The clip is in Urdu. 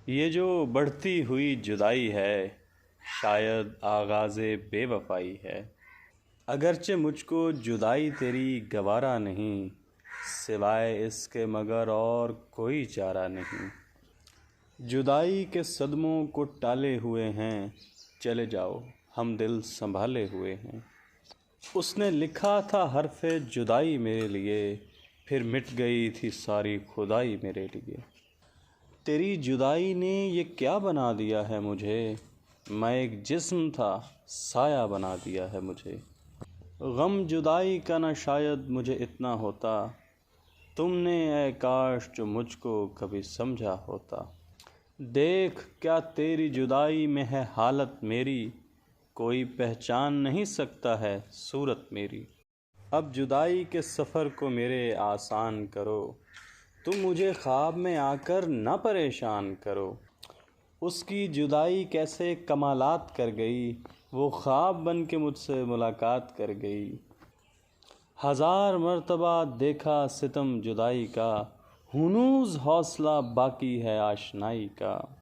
یہ جو بڑھتی ہوئی جدائی ہے، شاید آغاز بے وفائی ہے۔ اگرچہ مجھ کو جدائی تیری گوارا نہیں، سوائے اس کے مگر اور کوئی چارہ نہیں۔ جدائی کے صدموں کو ٹالے ہوئے ہیں، چلے جاؤ ہم دل سنبھالے ہوئے ہیں۔ اس نے لکھا تھا حرف جدائی میرے لیے، پھر مٹ گئی تھی ساری خدائی میرے لیے۔ تیری جدائی نے یہ کیا بنا دیا ہے مجھے، میں ایک جسم تھا سایہ بنا دیا ہے مجھے۔ غم جدائی کا نہ شاید مجھے اتنا ہوتا، تم نے اے کاش جو مجھ کو کبھی سمجھا ہوتا۔ دیکھ کیا تیری جدائی میں ہے حالت میری، کوئی پہچان نہیں سکتا ہے صورت میری۔ اب جدائی کے سفر کو میرے آسان کرو، تم مجھے خواب میں آ کر نہ پریشان کرو۔ اس کی جدائی کیسے کمالات کر گئی، وہ خواب بن کے مجھ سے ملاقات کر گئی۔ ہزار مرتبہ دیکھا ستم جدائی کا، ہنوز حوصلہ باقی ہے آشنائی کا۔